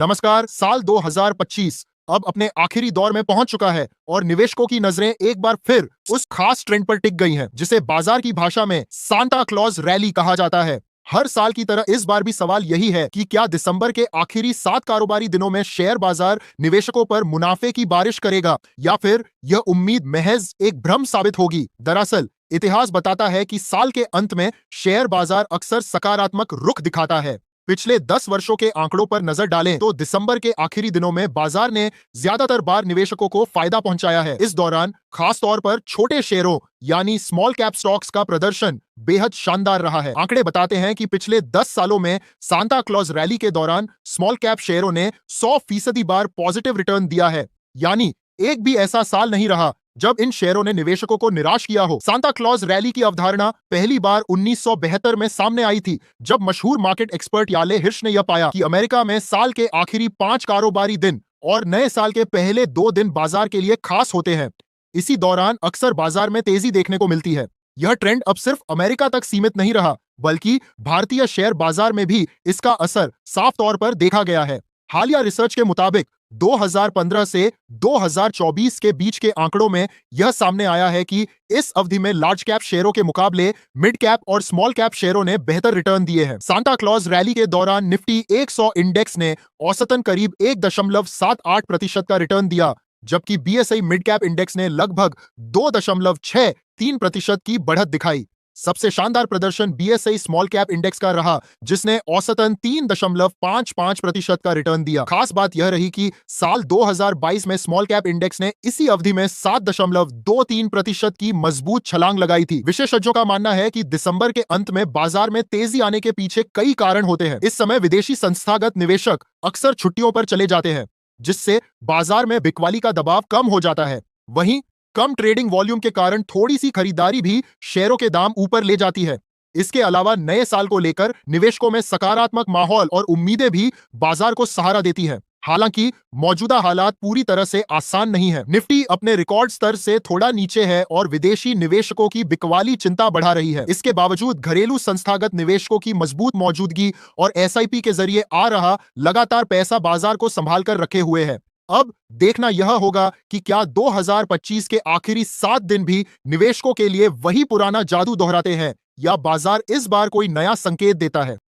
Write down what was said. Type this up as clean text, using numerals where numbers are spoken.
नमस्कार। साल 2025 अब अपने आखिरी दौर में पहुंच चुका है और निवेशकों की नजरें एक बार फिर उस खास ट्रेंड पर टिक गई हैं जिसे बाजार की भाषा में सांता क्लॉज रैली कहा जाता है। हर साल की तरह इस बार भी सवाल यही है कि क्या दिसंबर के आखिरी 7 कारोबारी दिनों में शेयर बाजार निवेशकों पर मुनाफे की बारिश करेगा या फिर यह उम्मीद महज एक भ्रम साबित होगी। दरअसल इतिहास बताता है कि साल के अंत में शेयर बाजार अक्सर सकारात्मक रुख दिखाता है। पिछले 10 वर्षों के आंकड़ों पर नजर डालें तो दिसंबर के आखिरी दिनों में बाजार ने ज्यादातर बार निवेशकों को फायदा पहुंचाया है। इस दौरान खास तौर पर छोटे शेयरों यानी स्मॉल कैप स्टॉक्स का प्रदर्शन बेहद शानदार रहा है। आंकड़े बताते हैं कि पिछले 10 सालों में सांता क्लॉज रैली के दौरान स्मॉल कैप शेयरों ने 100% बार पॉजिटिव रिटर्न दिया है, यानी एक भी ऐसा साल नहीं रहा जब इन शेयरों ने निवेशकों को निराश किया हो। सांता क्लॉज रैली की अवधारणा पहली बार 1972 में सामने आई थी, जब मशहूर मार्केट एक्सपर्ट याले हिर्श ने यह पाया कि अमेरिका में साल के आखिरी 5 कारोबारी दिन और नए साल के पहले 2 दिन बाजार के लिए खास होते हैं। इसी दौरान अक्सर बाजार में तेजी देखने को मिलती है। यह ट्रेंड अब सिर्फ अमेरिका तक सीमित नहीं रहा, बल्कि भारतीय शेयर बाजार में भी इसका असर साफ तौर पर देखा गया है। हालिया रिसर्च के मुताबिक 2015 से 2024 के बीच के आंकड़ों में यह सामने आया है कि इस अवधि में लार्ज कैप शेयरों के मुकाबले मिड कैप और स्मॉल कैप शेयरों ने बेहतर रिटर्न दिए हैं। सांता क्लॉज रैली के दौरान निफ्टी 100 इंडेक्स ने औसतन करीब 1.78% का रिटर्न दिया, जबकि बीएसई मिड कैप इंडेक्स ने लगभग 2.63% की बढ़त दिखाई। सबसे शानदार प्रदर्शन बीएसई स्मॉल कैप इंडेक्स का रहा, जिसने औसतन 3.55% का रिटर्न दिया। खास बात यह रही कि साल 2022 में स्मॉल कैप इंडेक्स ने इसी अवधि में 7.23% की मजबूत छलांग लगाई थी। विशेषज्ञों का मानना है कि दिसंबर के अंत में बाजार में तेजी आने के पीछे कई कारण होते हैं। इस समय विदेशी संस्थागत निवेशक अक्सर छुट्टियों पर चले जाते हैं, जिससे बाजार में बिकवाली का दबाव कम हो जाता है। वहीं कम ट्रेडिंग वॉल्यूम के कारण थोड़ी सी खरीदारी भी शेयरों के दाम ऊपर ले जाती है। इसके अलावा नए साल को लेकर निवेशकों में सकारात्मक माहौल और उम्मीदें भी बाजार को सहारा देती हैं। हालांकि मौजूदा हालात पूरी तरह से आसान नहीं है। निफ्टी अपने रिकॉर्ड स्तर से थोड़ा नीचे है और विदेशी निवेशकों की बिकवाली चिंता बढ़ा रही है। इसके बावजूद घरेलू संस्थागत निवेशकों की मजबूत मौजूदगी और एसआईपी के जरिए आ रहा लगातार पैसा बाजार को संभाल कर रखे हुए है। अब देखना यह होगा कि क्या 2025 के आखिरी 7 दिन भी निवेशकों के लिए वही पुराना जादू दोहराते हैं या बाजार इस बार कोई नया संकेत देता है।